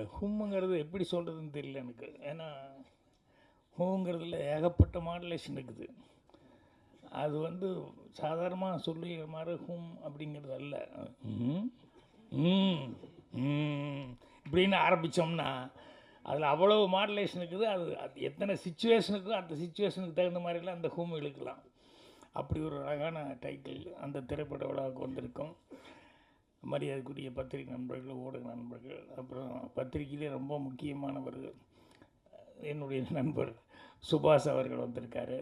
அந்த ஹும்முங்கிறது எப்படி சொல்கிறதுன்னு தெரியல எனக்கு. ஏன்னா ஹூங்கிறதுல ஏகப்பட்ட மாடுலேஷன் இருக்குது. அது வந்து சாதாரணமாக சொல்லி மாதிரி ஹூம் அப்படிங்கிறது அல்ல. இப்படின்னு ஆரம்பித்தோம்னா அதில் அவ்வளோ மாடுலேஷன் இருக்குது. அது எத்தனை சிச்சுவேஷனுக்கோ அந்த சிச்சுவேஷனுக்கு தகுந்த மாதிரிலாம் அந்த ஹூம் இழுக்கலாம். அப்படி ஒரு அழகான டைட்டில் அந்த திரைப்பட விழாவுக்கு வந்திருக்கும். மரியாதைக்குரிய பத்திரிகை நண்பர்கள், ஊடக நண்பர்கள், அப்புறம் பத்திரிகையிலே ரொம்ப முக்கியமானவர்கள் என்னுடைய நண்பர் சுபாஷ் அவர்கள் வந்திருக்காரு.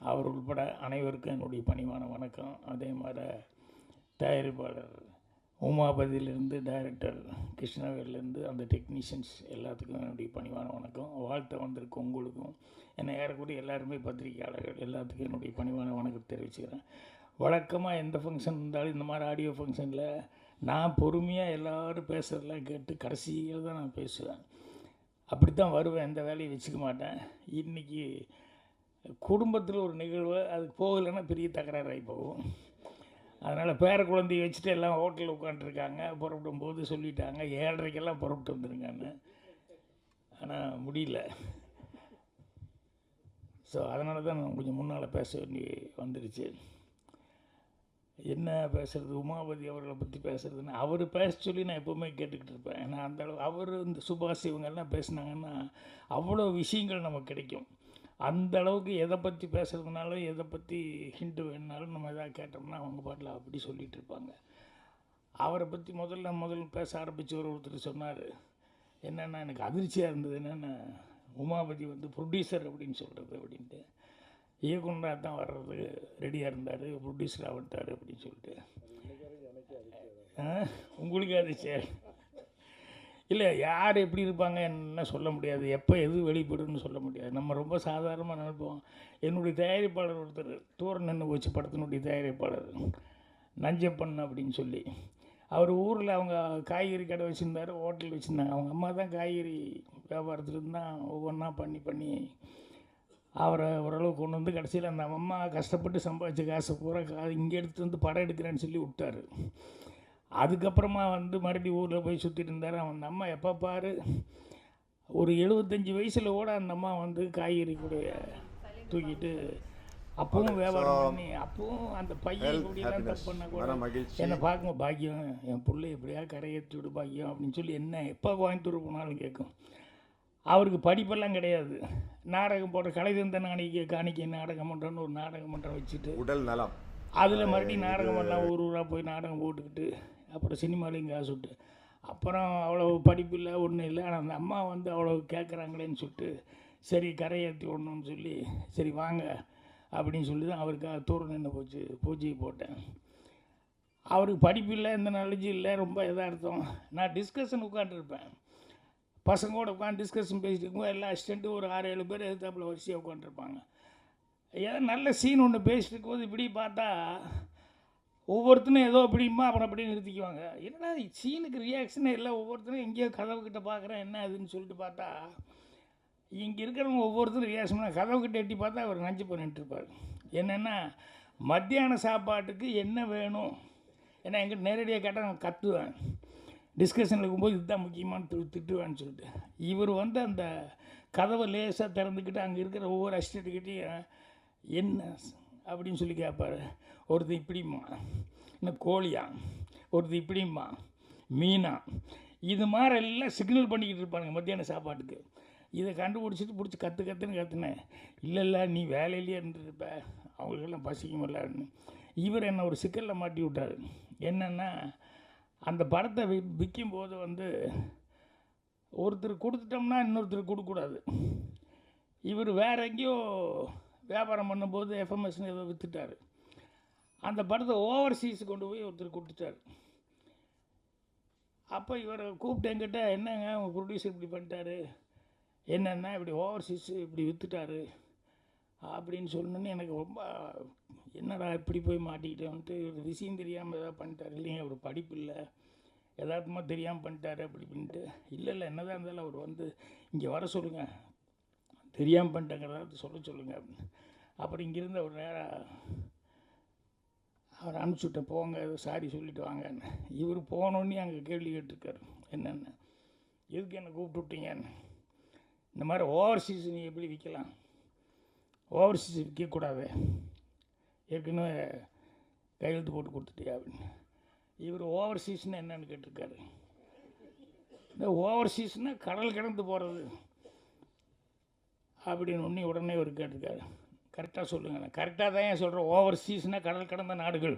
அவர் உட்பட அனைவருக்கும் என்னுடைய பணிவான வணக்கம். அதே மாதிரி தயாரிப்பாளர் உமாபதியிலேருந்து டைரக்டர் கிருஷ்ணவேலேருந்து அந்த டெக்னீஷியன்ஸ் எல்லாத்துக்கும் என்னுடைய பணிவான வணக்கம். வாழ்த்த வந்திருக்கும் உங்களுக்கும், என்னை ஏறக்கூடிய எல்லாருமே பத்திரிகையாளர்கள் எல்லாத்துக்கும் என்னுடைய பணிவான வணக்கத்தை தெரிவிச்சுக்கிறேன். வழக்கமாக எந்த ஃபங்க்ஷன் இருந்தாலும் இந்த மாதிரி ஆடியோ ஃபங்க்ஷனில் நான் பொறுமையாக எல்லோரும் பேசுகிறதெல்லாம் கேட்டு கடைசியில் தான் நான் பேசுவேன். அப்படி தான் வருவேன், எந்த வேலையும் வச்சுக்க மாட்டேன். இன்றைக்கி குடும்பத்தில் ஒரு நிகழ்வு, அதுக்கு போகலைன்னா பெரிய தகராறாகி போகும். அதனால் பேர குழந்தைய வச்சுட்டு எல்லாம் ஹோட்டலில் உட்காண்ட்ருக்காங்க. புறப்படும் போது சொல்லிட்டாங்க 7:30 புறப்பட்டு வந்துருங்கன்னு. ஆனால் முடியல. ஸோ அதனால தான் நான் கொஞ்சம் முன்னால் பேச வேண்டி வந்துடுச்சு. என்ன பேசுகிறது, உமாபதி அவர்களை பற்றி பேசுகிறதுன்னு அவர் பேச சொல்லி நான் எப்போவுமே கேட்டுக்கிட்டு இருப்பேன். ஏன்னா அந்தளவு அவர் இந்த சுபாஷ் இவங்கெல்லாம் பேசுனாங்கன்னா அவ்வளோ விஷயங்கள் நமக்கு கிடைக்கும். அந்த அளவுக்கு எதை பற்றி பேசுகிறதுனாலும் எதை பற்றி ஹிண்ட்டு வேணுனாலும் நம்ம எதாவது கேட்டோம்னா அவங்க பாட்டில் அப்படி சொல்லிகிட்டு இருப்பாங்க. அவரை பற்றி முதல்ல பேச ஆரம்பித்து ஒருத்தர் சொன்னார், என்னென்னா எனக்கு அதிர்ச்சியாக இருந்தது, என்னென்னா உமாபதி வந்து ப்ரொடியூசர் அப்படின்னு சொல்கிறது அப்படின்ட்டு. இயக்குனராக தான் வர்றது ரெடியாக இருந்தார், ப்ரொடியூசராக வந்துட்டார் அப்படின்னு சொல்லிட்டு. உங்களுக்கு அதிர்ச்சியாக இல்லை, யார் எப்படி இருப்பாங்க என்ன சொல்ல முடியாது, எப்போ எது வெளிப்படுன்னு சொல்ல முடியாது. நம்ம ரொம்ப சாதாரணமாக நினைப்போம். என்னுடைய தயாரிப்பாளர் ஒருத்தர் தூரம் நின்று போச்சு படத்தினுடைய தயாரிப்பாளர் நஞ்சப்பன் அப்படின்னு சொல்லி, அவர் ஊரில் அவங்க காய்கறி கடை வச்சுருந்தார், ஹோட்டல் வச்சுருந்தாங்க. அவங்க அம்மா தான் காய்கறி வியாபாரத்துலேருந்து தான் ஒவ்வொன்றா பண்ணி அவரை ஓரளவு கொண்டு வந்து கடைசியில் அந்த அம்மா கஷ்டப்பட்டு சம்பாதிச்ச காசை பூரா இங்கே எடுத்துகிட்டு வந்து படம் எடுக்கிறேன்னு சொல்லி விட்டார். அதுக்கப்புறமா வந்து மறுபடியும் ஊரில் போய் சுற்றிட்டு இருந்தார். அந்த அம்மா எப்போ பாரு ஒரு 75 வயசில் கூட அந்த அம்மா வந்து காய்கறி கூட தூக்கிட்டு அப்பவும் வியாபாரம் பண்ணி அப்பவும் அந்த பையன் கூடியெல்லாம் தப்பு பண்ண கூட என்னை பார்க்கும், பாக்கியம் என் பிள்ளை எப்படியா கரையேற்றி விடு பாக்கியம் அப்படின்னு சொல்லி என்ன எப்போ கோயம்புத்தூர் போனாலும் கேட்கும். அவருக்கு படிப்பெல்லாம் கிடையாது. நாடகம் போடுற கலைதந்த காணிக்கை நாடகம் மன்றம்னு ஒரு நாடகம் மன்றம் வச்சுட்டு உடல் நலம் அதில் மறுபடியும் நாடகமெல்லாம் ஊராக போய் நாடகம் போட்டுக்கிட்டு அப்புறம் சினிமாலையும் காசு விட்டு அப்புறம் அவ்வளோ படிப்பு இல்லை ஒன்றும் இல்லை. ஆனால் அந்த அம்மா வந்து அவ்வளோ கேட்குறாங்களேன்னு சொல்லிட்டு சரி கரையேற்றி விடணும்னு சொல்லி சரி வாங்க அப்படின்னு சொல்லி தான் அவருக்காக தூரம் நின்று போச்சு பூஜையை போட்டேன். அவருக்கு படிப்பு இல்லை, எந்த நாலேஜ் இல்லை, ரொம்ப எதார்த்தம். நான் டிஸ்கஷன் உட்காந்துருப்பேன், பசங்களோட உட்காந்து டிஸ்கஷன் பேசிட்டு இருக்கும்போது எல்லா அசிஸ்டண்ட்டும் ஒரு 6-7 பேர் எதிர்த்தாப்பில் வரிசையாக உட்காந்துருப்பாங்க. ஏதோ நல்ல சீன் ஒன்று பேசிட்டு இருக்கும்போது இப்படி பார்த்தா ஒவ்வொருத்தரும் ஏதோ அப்படிமா அப்புறம் அப்படி நிறுத்திக்குவாங்க. என்னடா சீனுக்கு ரியாக்ஷனே இல்லை, ஒவ்வொருத்தரும் எங்கேயோ கதவுக்கிட்ட பார்க்குறேன் என்ன அதுன்னு சொல்லிட்டு பார்த்தா இங்கே இருக்கிறவங்க ஒவ்வொருத்தரும் ரியாக்ஷன் கதவுக்கிட்ட எட்டி பார்த்தா அவர் நஞ்சு பண்ணிட்டுருப்பார். என்னென்னா மத்தியான சாப்பாட்டுக்கு என்ன வேணும், ஏன்னா எங்கிட்ட நேரடியாக கேட்டால் நான் கத்துவேன், டிஸ்கஷனில் இருக்கும்போது இதுதான் முக்கியமான திட்டுவேன்னு சொல்லிட்டு. இவர் வந்து அந்த கதவை லேசாக திறந்துக்கிட்டு அங்கே இருக்கிற ஒவ்வொரு அசிஸ்டண்ட்டுக்கிட்டையும் என்ன அப்படின்னு சொல்லி கேட்பார். ஒருத்தர் இப்படிம்மா, இன்னும் கோழியா, ஒருத்தர் இப்படிம்மா, மீனா, இது மாதிரி எல்லாம் சிக்னல் பண்ணிக்கிட்டு இருப்பானுங்க மத்தியான சாப்பாட்டுக்கு. இதை கண்டுபிடிச்சிட்டு பிடிச்சி கற்றுனேன். இல்லை நீ வேலையிலேயே இருந்துருப்ப, அவங்களுக்கெல்லாம் பசிக்குமில்லன்னு. இவர் என்னை ஒரு சிக்கலில் மாட்டி விட்டார். என்னென்னா அந்த படத்தை விற்கும்போது வந்து ஒருத்தர் கொடுத்துட்டோம்னா இன்னொருத்தர் கொடுக்கக்கூடாது. இவர் வேறு எங்கேயோ வியாபாரம் பண்ணும்போது எஃப்எம்எஸ்னு ஏதோ விற்றுட்டார். அந்த படத்தை ஓவர்சீஸ் கொண்டு போய் ஒருத்தர் கொடுத்துட்டார். அப்போ இவரை கூப்பிட்டு என்கிட்ட என்னங்க உங்கள் ப்ரொடியூசர் இப்படி பண்ணிட்டாரு, என்னென்னா இப்படி ஓவர்சீஸ் இப்படி விற்றுட்டாரு அப்படின்னு சொல்லணுன்னு எனக்கு ரொம்ப என்னடா இப்படி போய் மாட்டிக்கிட்டேன்ட்டு விஷயம் தெரியாமல் எதாவது பண்ணிட்டார். இல்லைங்க அவர் படிப்பு இல்லை, எதார்த்தமாக தெரியாமல் பண்ணிட்டாரு அப்படி பண்ணிட்டு. இல்லை என்னதான் இருந்தாலும் அவர் வந்து இங்கே வர சொல்லுங்கள், தெரியாமல் பண்ணிட்டேங்கிறத சொல்லுங்கள் அப்படின்னு. அப்புறம் இங்கேருந்து அவர் நேராக அவர் அனுப்பிச்சுட்டேன், போங்க சாரி சொல்லிவிட்டு வாங்கன்னு. இவர் போனோன்னே அங்கே கேள்வி கேட்டிருக்காரு, என்னென்ன எதுக்கு என்னை கூப்பிட்டு விட்டீங்கன்னு. இந்த மாதிரி ஓவர்சீஸ் நீ எப்படி விற்கலாம், ஓவர்சீஸ் விற்கக்கூடாது, ஏற்கனவே கையெழுத்து போட்டு கொடுத்துட்டியா அப்படின்னு. இவர் ஓவர்சீஸ்னால் என்னன்னு கேட்டிருக்காரு. இந்த ஓவர்சீஸ்னால் கடல் கடந்து போகிறது அப்படின்னு உடனே இவர் கேட்டிருக்காரு. கரெக்டாக சொல்லுங்கள். நான் கரெக்டாக தான் ஏன் சொல்கிறேன், ஓவர்சீஸ்னால் கடல் கடந்த நாடுகள்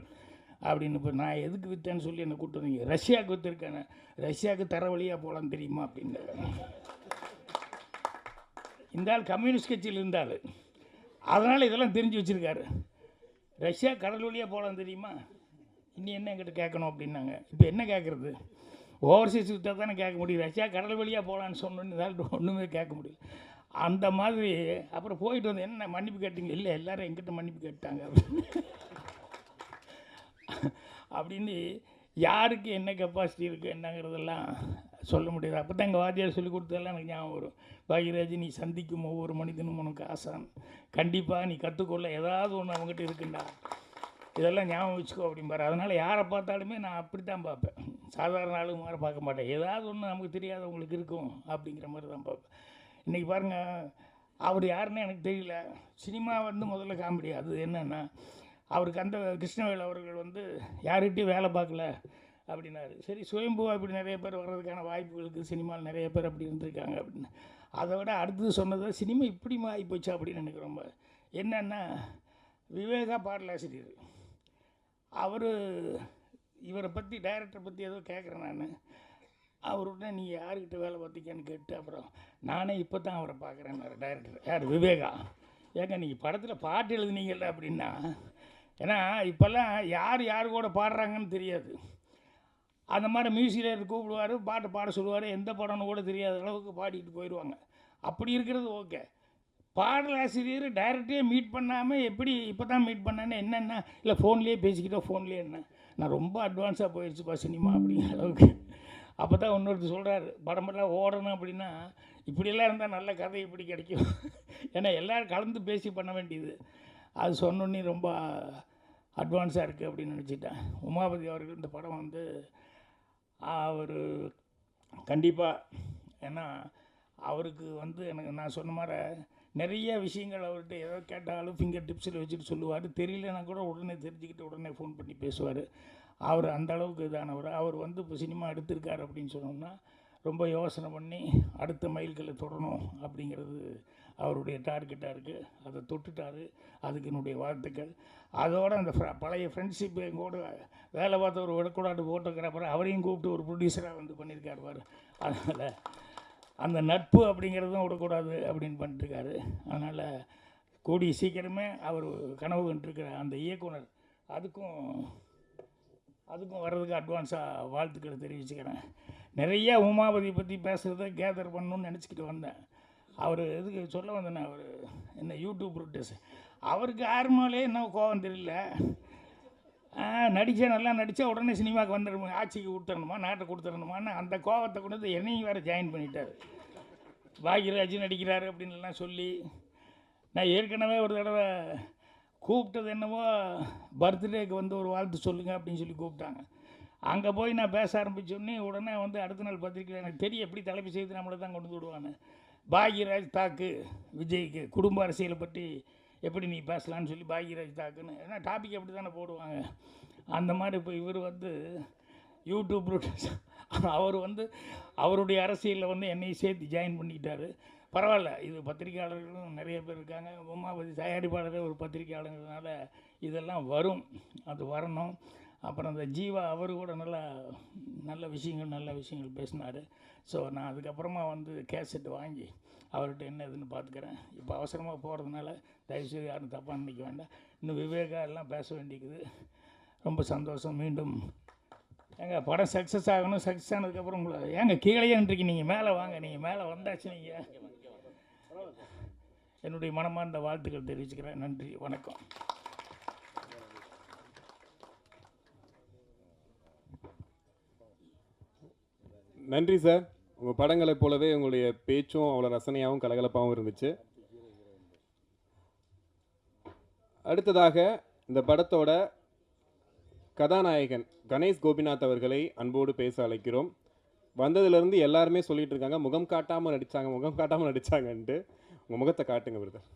அப்படின்னு. இப்போ நான் எதுக்கு விற்றேன்னு சொல்லி என்னை கூப்பிட்டு வந்தீங்க. ரஷ்யாவுக்கு விற்றுருக்கேன், ரஷ்யாவுக்கு தர வழியாக போகலாம் தெரியுமா அப்படின்னு. இந்த ஆள் கம்யூனிஸ்ட் கட்சியில் இருந்தால் அதனால் இதெல்லாம் தெரிஞ்சு வச்சுருக்காரு. ரஷ்யா கடல் வழியாக போகலாம் தெரியுமா, இன்னும் என்ன என்கிட்ட கேட்கணும் அப்படின்னாங்க. இப்போ என்ன கேட்குறது, ஓவர்சீஸ் விற்றா தானே கேட்க முடியும். ரஷ்யா கடல் வழியாக போகலான்னு சொன்னோன்னு இதால் ஒன்றுமே கேட்க முடியல. அந்த மாதிரி அப்புறம் போயிட்டு வந்து என்ன மன்னிப்பு கேட்டீங்க, இல்லை எல்லோரும் எங்கிட்ட மன்னிப்பு கேட்டாங்க அப்படின்னு யாருக்கு என்ன கெப்பாசிட்டி இருக்குது என்னங்கிறதெல்லாம் சொல்ல முடியாது. அப்போ தான் எங்கள் வாத்தியார் சொல்லி கொடுத்ததெல்லாம் எனக்கு ஞாபகம் வரும். பாக்யராஜ், நீ சந்திக்கும் ஒவ்வொரு மனிதனும் உனக்கு ஆசான், கண்டிப்பாக நீ கற்றுக்கொள்ள ஏதாவது ஒன்று அவங்ககிட்ட இருக்குண்டா, இதெல்லாம் ஞாபகம் வச்சுக்கோ அப்படிம்பார். அதனால் யாரை பார்த்தாலுமே நான் அப்படி தான் பார்ப்பேன், சாதாரண ஆளு மாதிரி பார்க்க மாட்டேன். ஏதாவது ஒன்று நமக்கு தெரியாதவங்களுக்கு இருக்கும் அப்படிங்கிற மாதிரி தான் பார்ப்பேன். இன்றைக்கி பாருங்கள், அவர் யாருன்னு எனக்கு தெரியல. சினிமா வந்து முதல்ல காமெடி. அது என்னென்னா, அவருக்கு அந்த கிருஷ்ணவேல் அவர்கள் வந்து யார்கிட்டையும் வேலை பார்க்கல அப்படின்னாரு. சரி, சுயம்பு அப்படி நிறைய பேர் வர்றதுக்கான வாய்ப்புகளுக்கு சினிமாவில் நிறைய பேர் அப்படி இருந்திருக்காங்க அப்படின்னு. அதை விட அடுத்தது சொன்னது, சினிமா இப்படி ஆகி போச்சு அப்படின்னு எனக்கு ரொம்ப என்னென்னா, விவேகா பாடலாசிரியர் அவர் இவரை பற்றி டைரக்டரை பற்றி ஏதோ கேட்குறேன் நான். அவருடனே நீங்கள் யார்கிட்ட வேலை பார்த்தீங்கன்னு கேட்டு அப்புறம் நானே இப்போ தான் அவரை பார்க்குறேன்னாரு டைரக்டர். யார்? விவேகா. ஏங்க நீங்கள் படத்தில் பாட்டு எழுதுனீங்கல்ல அப்படின்னா, ஏன்னா இப்போல்லாம் யார் கூட பாடுறாங்கன்னு தெரியாது. அந்த மாதிரி மியூசிக் டைரக்டர் கூப்பிடுவார், பாட்டு பாட சொல்லுவார், எந்த படம்னு கூட தெரியாத அளவுக்கு பாடிட்டு போயிடுவாங்க. அப்படி இருக்கிறது ஓகே. பாடலாசிரியர் டைரக்டரே மீட் பண்ணாமல் எப்படி இப்போ தான் மீட் பண்ணேன்னு என்னென்னா, இல்லை ஃபோன்லேயே பேசிக்கிட்டோம், ஃபோன்லேயே என்ன, நான் ரொம்ப அட்வான்ஸாக போயிடுச்சுப்பா சினிமா அப்படிங்கிற அளவுக்கு. அப்போ தான் இன்னொருத்தர் சொல்கிறார், படமெல்லாம் ஓடணும் அப்படின்னா இப்படியெல்லாம் இருந்தால் நல்ல கதை இப்படி கிடைக்கும். ஏன்னா எல்லோரும் கலந்து பேசி பண்ண வேண்டியது. அது சொன்னோன்னே ரொம்ப அட்வான்ஸாக இருக்குது அப்படின்னு நினச்சிட்டேன். உமாபதி அவர்கள் இந்த படம் வந்து அவர் கண்டிப்பாக, ஏன்னா அவருக்கு வந்து எனக்கு நான் சொன்ன மாதிரி நிறைய விஷயங்கள் அவர்கிட்ட ஏதோ கேட்டாலும் ஃபிங்கர் டிப்ஸில் வச்சுட்டு சொல்லுவார். தெரியலன்னா கூட உடனே தெரிஞ்சுக்கிட்டு உடனே ஃபோன் பண்ணி பேசுவார். அவர் அந்த அளவுக்கு இதானவர். அவர் வந்து இப்போ சினிமா எடுத்திருக்கார் அப்படின்னு சொன்னோம்னா ரொம்ப யோசனை பண்ணி அடுத்த மைல்களை தொடரணும் அப்படிங்கிறது அவருடைய டார்கெட்டாக இருக்குது. அதை தொட்டுட்டார், அதுக்கு என்னுடைய வாழ்த்துக்கள். அதோடு அந்த பழைய ஃப்ரெண்ட்ஷிப் எங்கூட வேலை பார்த்த ஒரு விடக்கூடாது ஃபோட்டோகிராஃபர், அவரையும் கூப்பிட்டு ஒரு ப்ரொடியூசராக வந்து பண்ணியிருக்காரு பாரு. அதனால் அந்த நட்பு அப்படிங்கிறதும் விடக்கூடாது அப்படின்னு பண்ணிட்டுருக்காரு. அதனால் கூடிய சீக்கிரமே அவர் கனவு கண்டிருக்கிற அந்த இயக்குனர் அதுக்கும் வர்றதுக்கு அட்வான்ஸாக வாழ்த்துக்களை தெரிவிச்சுக்கிறேன். நிறைய உமாபதி பற்றி பேசுகிறத கேதர் பண்ணணுன்னு நினச்சிக்கிட்டு வந்தேன். அவர் எதுக்கு சொல்ல வந்தேன்னா, அவர் என்ன யூடியூப் ப்ரொடியூஸ், அவருக்கு ஆர்மாலே என்ன கோவம் தெரியல. நல்லா நடித்தா உடனே சினிமாவுக்கு வந்துடணும், ஆட்சிக்கு கொடுத்துடணுமா, நாட்டை கொடுத்துடணுமான்னு அந்த கோவத்தை கொண்டு வந்து என்னையும் வேறு ஜாயின் பண்ணிட்டார். பாக்யராஜ் நடிக்கிறாரு அப்படின்லாம் சொல்லி, நான் ஏற்கனவே ஒரு தடவை கூப்பிட்டது என்னவோ பர்த்டேக்கு வந்து ஒரு வாழ்த்து சொல்லுங்கள் அப்படின்னு சொல்லி கூப்பிட்டாங்க. அங்கே போய் நான் பேச ஆரம்பித்தோடனே உடனே வந்து அடுத்த நாள் பத்திரிக்கையில் எனக்கு தெரியும் எப்படி தலைப்பு செய்து நம்மளை தான் கொண்டு விடுவான்னு. பாக்யராஜ் தாக்கு விஜய்க்கு குடும்ப அரசியலை பற்றி எப்படி நீ பேசலான்னு சொல்லி பாக்யராஜ் தாக்குன்னு, ஏன்னா டாபிக் அப்படி தானே போடுவாங்க. அந்த மாதிரி இப்போ இவர் வந்து யூடியூப் அவர் வந்து அவருடைய அரசியலில் வந்து என்னையும் சேர்த்து ஜாயின் பண்ணிக்கிட்டார். பரவாயில்ல, இது பத்திரிக்கையாளர்களும் நிறைய பேர் இருக்காங்க. உமாபதி தயாரிப்பாளரே ஒரு பத்திரிக்கையாளங்கிறதுனால இதெல்லாம் வரும், அது வரணும். அப்புறம் அந்த ஜீவா அவர் கூட நல்ல விஷயங்கள் பேசினார். ஸோ நான் அதுக்கப்புறமா வந்து கேசட் வாங்கி அவர்கிட்ட என்ன இதுன்னு பார்த்துக்கிறேன். இப்போ அவசரமாக போகிறதுனால தயவுசெய்து யாரும் தப்பாக நினைக்க வேண்டாம். இன்னும் விவேகா எல்லாம் பேச வேண்டியது. ரொம்ப சந்தோஷம். மீண்டும் எங்கள் படம் சக்ஸஸ் ஆகணும். சக்ஸஸ் ஆனதுக்கப்புறம் உங்களை ஏங்க கீழேன்றிருக்கீங்க, நீங்கள் மேலே வாங்க. நீங்கள் மேலே வந்தாச்சு. நீங்கள் என்னுடைய மனமார்ந்த வாழ்த்துக்கள் தெரிவிச்சுக்கிறேன். நன்றி, வணக்கம். நன்றி சார். உங்கள் படங்களைப் போலவே உங்களுடைய பேச்சும் அவ்வளோ ரசனையாகவும் கலகலப்பாகவும் இருந்துச்சு. அடுத்ததாக இந்த படத்தோட கதாநாயகன் கணேஷ் கோபிநாத் அவர்களை அன்போடு பேச அழைக்கிறோம். வந்ததுலேருந்து எல்லாருமே சொல்லிட்டு இருக்காங்க முகம் காட்டாமல் நடித்தாங்க முகம் காட்டாமல் நடித்தாங்கன்ட்டு. உங்கள் முகத்தை காட்டுங்க பிரதர்.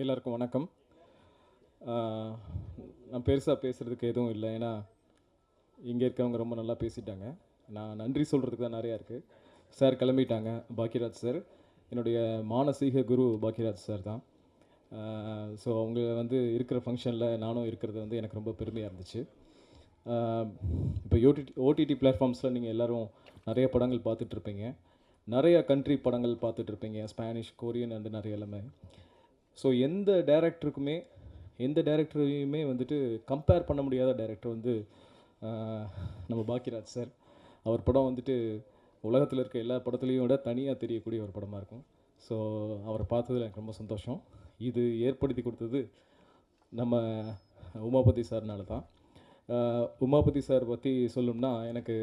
எல்லாருக்கும் வணக்கம். நான் பெருசாக பேசுகிறதுக்கு எதுவும் இல்லை, ஏன்னா இங்கே இருக்கவங்க ரொம்ப நல்லா பேசிட்டாங்க. நான் நன்றி சொல்கிறதுக்கு தான் நிறையா இருக்குது. சார் கிளம்பிட்டாங்க, பாக்கியராஜ் சார். என்னுடைய மானசீக குரு பாக்கியராஜ் சார் தான். ஸோ அவங்க வந்து இருக்கிற ஃபங்க்ஷனில் நானும் இருக்கிறது வந்து எனக்கு ரொம்ப பெருமையாக இருந்துச்சு. இப்போ ஓடிடி பிளாட்ஃபார்ம்ஸில் நீங்கள் எல்லோரும் நிறைய படங்கள் பார்த்துட்ருப்பீங்க, நிறைய கண்ட்ரி படங்கள் பார்த்துட்ருப்பீங்க, ஸ்பானிஷ், கொரியன் அண்டு நிறைய எல்லாமே. ஸோ எந்த டேரக்டரையுமே வந்துட்டு கம்பேர் பண்ண முடியாத டேரக்டர் வந்து நம்ம பாக்கியராஜ் சார். அவர் படம் வந்துட்டு உலகத்தில் இருக்க எல்லா படத்துலேயும் விட தனியாக தெரியக்கூடிய ஒரு படமாக இருக்கும். ஸோ அவரை பார்த்ததில் எனக்கு ரொம்ப சந்தோஷம். இது ஏற்படுத்தி கொடுத்தது நம்ம உமாபதி சார்னால தான். உமாபதி சார் பற்றி சொல்லணும்னா எனக்கு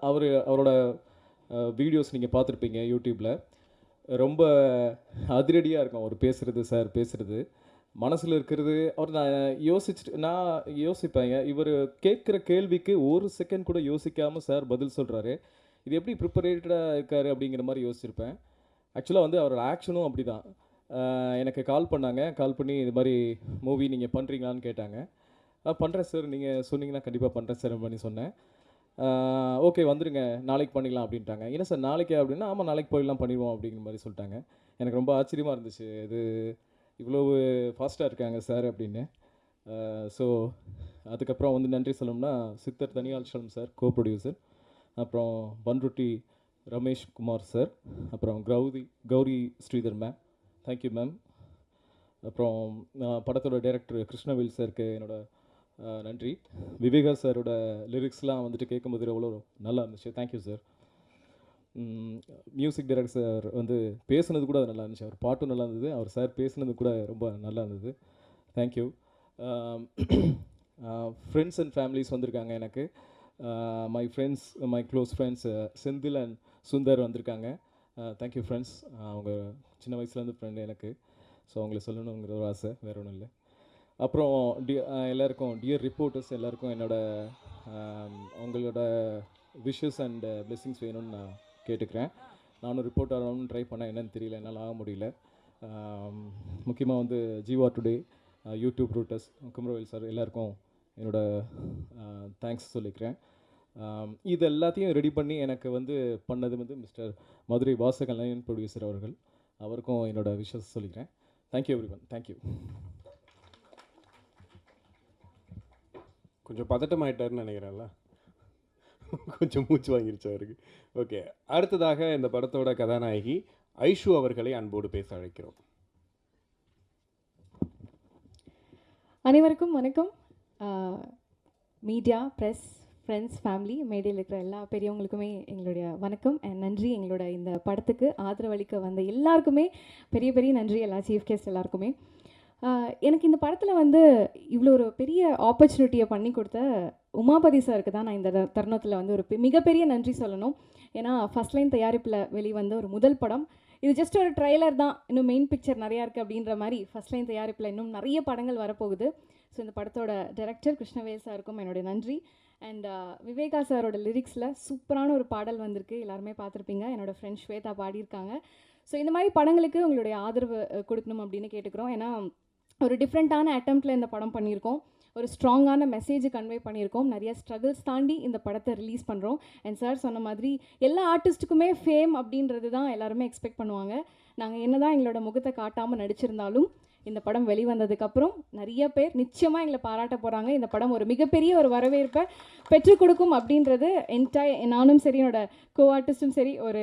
அவரோட வீடியோஸ் நீங்கள் பார்த்துருப்பீங்க யூடியூப்பில். ரொம்ப அதிரடியாக இருக்கும் அவர் பேசுகிறது, சார் பேசுகிறது, மனசில் இருக்கிறது. அவர் நான் யோசிப்பேன், இவர் கேட்குற கேள்விக்கு ஒரு செகண்ட் கூட யோசிக்காமல் சார் பதில் சொல்கிறாரு, இது எப்படி ப்ரிப்பரேட்டடாக இருக்கார் அப்படிங்கிற மாதிரி யோசிச்சிருப்பேன். ஆக்சுவலாக வந்து அவரோட ஆக்ஷனும் அப்படி தான். எனக்கு கால் பண்ணி இது மாதிரி மூவி நீங்கள் பண்ணுறீங்களான்னு கேட்டாங்க. பண்ணுறேன் சார், நீங்கள் சொன்னீங்கன்னா கண்டிப்பாக பண்ணுறேன் சார் பண்ணி சொன்னேன். ஓகே வந்துடுங்க, நாளைக்கு பண்ணிடலாம் அப்படின்ட்டாங்க. என்ன சார் நாளைக்கே அப்படின்னா, ஆமாம் நாளைக்கு போயிடலாம் பண்ணிடுவோம் அப்படிங்கிற மாதிரி சொல்லிட்டாங்க. எனக்கு ரொம்ப ஆச்சரியமாக இருந்துச்சு, இது இவ்வளோ ஃபாஸ்ட்டாக இருக்காங்க சார் அப்படின்னு. ஸோ அதுக்கப்புறம் வந்து நன்றி சொல்லணும்னா சித்தர் தனியால்சலம் சார், கோ ப்ரொடியூசர், அப்புறம் பன்ருட்டி ரமேஷ் குமார் சார், அப்புறம் Gowri Sridhar ma'am, thank you ma'am. அப்புறம் படத்தோட டைரக்டர் கிருஷ்ணவேல் சாருக்கு என்னோடய நன்றி. விவேகா சாரோட லிரிக்ஸ்லாம் வந்துட்டு கேட்கும்போது எவ்வளோ நல்லா இருந்துச்சு, thank you sir. Music director sir வந்து பேசுனது கூட நல்லா இருந்துச்சு, அவர் பாட்டும் நல்லா இருந்தது, அவர் சார் பேசுனது கூட ரொம்ப நல்லா இருந்தது, தேங்க்யூ. ஃப்ரெண்ட்ஸ் அண்ட் ஃபேமிலிஸ் வந்திருக்காங்க எனக்கு. My close friends Senthil and Sundar வந்திருக்காங்க, தேங்க்யூ ஃப்ரெண்ட்ஸ். அவங்க சின்ன வயசுலேருந்து ஃப்ரெண்டு எனக்கு. ஸோ அவங்களை சொல்லணுங்கிற ஒரு ஆசை, வேறு ஒன்றும் இல்லை. அப்புறம் எல்லாருக்கும் டியர் ரிப்போர்ட்டர்ஸ் எல்லாருக்கும் அவங்களோட விஷஸ் அண்ட் பிளெஸிங்ஸ் வேணும்னு நான் கேட்டுக்கிறேன். நானும் ரிப்போர்ட் ஆகணும்னு ட்ரை பண்ணேன், என்னென்னு தெரியல, என்னால் ஆக முடியல. முக்கியமாக வந்து Jeeva today, YouTube routers, Kumaravel sir எல்லாருக்கும் என்னோட தேங்க்ஸ் சொல்லிக்கிறேன். இது எல்லாத்தையும் ரெடி பண்ணி எனக்கு வந்து பண்ணது வந்து மிஸ்டர் மதுரை வாசகலைன் ப்ரொடியூசர் அவர்கள், அவருக்கும் என்னோட விஷஸ் சொல்லிக்கிறேன். Thank you every one, thank you. கொஞ்சம் பதட்டமாயிட்டாருன்னு நினைக்கிறேன்ல, கொஞ்சம் மூச்சு வாங்கிருச்சு அவருக்கு. ஓகே, அடுத்ததாக இந்த படத்தோட கதாநாயகி ஐஷு அவர்களை அன்போடு பேச அழைக்கிறோம். அனைவருக்கும் வணக்கம். மீடியா, ப்ரெஸ், ஃப்ரெண்ட்ஸ், ஃபேமிலி, மேடையில் இருக்கிற எல்லா பெரியவங்களுக்குமே எங்களுடைய வணக்கம் அண்ட் நன்றி. எங்களோட இந்த படத்துக்கு ஆதரவளிக்க வந்த எல்லாருக்குமே பெரிய பெரிய நன்றி, எல்லா சீஃப் கெஸ்ட் எல்லாருக்குமே. எனக்கு இந்த படத்தில் வந்து இவ்வளோ ஒரு பெரிய ஆப்பர்ச்சுனிட்டியை பண்ணி கொடுத்த உமாபதி சாருக்கு தான் நான் இந்த தருணத்தில் வந்து ஒரு மிகப்பெரிய நன்றி சொல்லணும். ஏன்னா ஃபஸ்ட் லைன் தயாரிப்பில் வெளிவந்த ஒரு முதல் படம் இது. ஜஸ்ட் ஒரு ட்ரெய்லர் தான், இன்னும் மெயின் பிக்சர் நிறையா இருக்குது அப்படின்ற மாதிரி ஃபஸ்ட் லைன் தயாரிப்பில் இன்னும் நிறைய படங்கள் வரப்போகுது. ஸோ இந்த படத்தோட டைரக்டர் கிருஷ்ணவேல் சாருக்கும் என்னுடைய நன்றி. அண்ட் விவேகா சாரோட லிரிக்ஸில் சூப்பரான ஒரு பாடல் வந்திருக்கு, எல்லாருமே பார்த்துருப்பீங்க, என்னோடய ஃப்ரெண்ட் ஸ்வேதா பாடியிருக்காங்க. ஸோ இந்த மாதிரி படங்களுக்கு உங்களுடைய ஆதரவு கொடுக்கணும் அப்படின்னு கேட்டுக்கிறோம். ஏன்னா ஒரு டிஃப்ரெண்ட்டான அட்டம்ப்டில் இந்த படம் பண்ணியிருக்கோம், ஒரு ஸ்ட்ராங்கான மெசேஜ் கன்வே பண்ணியிருக்கோம், நிறைய ஸ்ட்ரகிள்ஸ் தாண்டி இந்த படத்தை ரிலீஸ் பண்ணுறோம். அண்ட் சார் சொன்ன மாதிரி எல்லா ஆர்டிஸ்ட்டுக்குமே ஃபேம் அப்படின்றது தான் எல்லாருமே எக்ஸ்பெக்ட் பண்ணுவாங்க. நாங்கள் என்ன தான் எங்களோட முகத்தை காட்டாமல் நடிச்சிருந்தாலும் இந்த படம் வெளிவந்ததுக்கப்புறம் நிறைய பேர் நிச்சயமாக எங்களை பாராட்ட போகிறாங்க. இந்த படம் ஒரு மிகப்பெரிய ஒரு வரவேற்பை பெற்றுக் கொடுக்கும் அப்படின்றது நானும் சரி என்னோட கோ ஆர்டிஸ்ட்டும் சரி ஒரு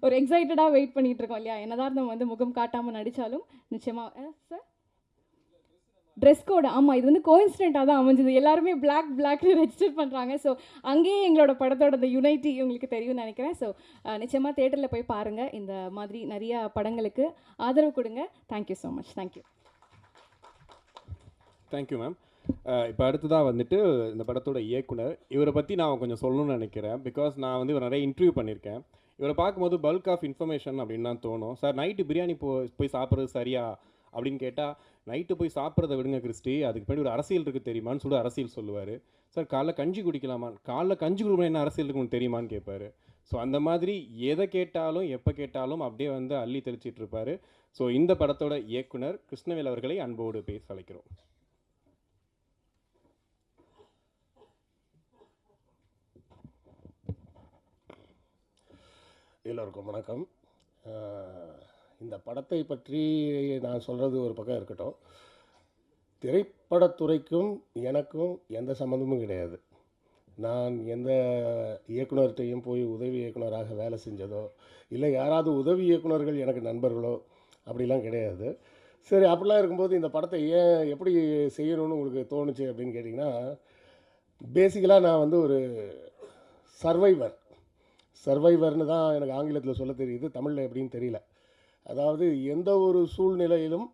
ஒரு எக்ஸைட்டடாக வெயிட் பண்ணிகிட்டு இருக்கோம் இல்லையா. என்னதான் நம்ம வந்து முகம் காட்டாமல் நடித்தாலும் நிச்சயமாக. சார் ட்ரெஸ் கோடு, ஆமாம், இது வந்து கோஇன்சிடென்ட்டாக தான் அமைஞ்சது. எல்லாருமே பிளாக்னு ரெஜிஸ்டர் பண்ணுறாங்க. ஸோ அங்கேயே எங்களோட படத்தோட இந்த யுனைட்டி உங்களுக்கு தெரியும்னு நினைக்கிறேன். ஸோ நிச்சயமாக தேட்டரில் போய் பாருங்கள், இந்த மாதிரி நிறையா படங்களுக்கு ஆதரவு கொடுங்க. Thank you so much. Thank you. Thank you ma'am. இப்போ அடுத்ததாக வந்துட்டு இந்த படத்தோட இயக்குனர், இவரை பற்றி நான் கொஞ்சம் சொல்லணும்னு நினைக்கிறேன். பிகாஸ் நான் வந்து இவரை நிறைய இன்டர்வியூ பண்ணியிருக்கேன். இவரை பார்க்கும்போது பல்க் ஆஃப் இன்ஃபர்மேஷன் அப்படின்னு தான் தோணும். சார் நைட்டு பிரியாணி போய் சாப்பிட்றது சரியா அப்படின்னு கேட்டால், நைட்டு போய் சாப்பிட்றத விடுங்க கிறிஸ்டி, அதுக்கு பின்னாடி ஒரு அரசியல் இருக்குது தெரியுமான்னு சொல்லி அரசியல் சொல்லுவார். சார் காலைல கஞ்சி குடிக்கலாமா, காலைல கஞ்சி குடிக்கணும் என்ன அரசியல் இருக்குன்னு தெரியுமான்னு கேட்பார். ஸோ அந்த மாதிரி எதை கேட்டாலும் எப்போ கேட்டாலும் அப்படியே வந்து அள்ளி தெளிச்சிட்டு இருப்பார். ஸோ இந்த படத்தோட இயக்குனர் கிருஷ்ணவேல் அவர்களை அன்போடு பேச அழைக்கிறோம். எல்லோருக்கும் வணக்கம். இந்த படத்தை பற்றி நான் சொல்கிறது ஒரு பக்கம் இருக்கட்டும். திரைப்படத்துறைக்கும் எனக்கும் எந்த சம்மந்தமும் கிடையாது. நான் எந்த இயக்குனர்கிட்டையும் போய் உதவி இயக்குனராக வேலை செஞ்சதோ, இல்லை யாராவது உதவி இயக்குனர்கள் எனக்கு நண்பர்களோ அப்படிலாம் கிடையாது. சரி, அப்படிலாம் இருக்கும்போது இந்த படத்தை எப்படி செய்யணும்னு உங்களுக்கு தோணுச்சு அப்படின்னு கேட்டிங்கன்னா, பேசிக்கலாக நான் வந்து ஒரு சர்வைவர்னு தான் எனக்கு ஆங்கிலத்தில் சொல்ல தெரியுது, தமிழில் எப்படின்னு தெரியல. அதாவது எந்த ஒரு சூழ்நிலையிலும்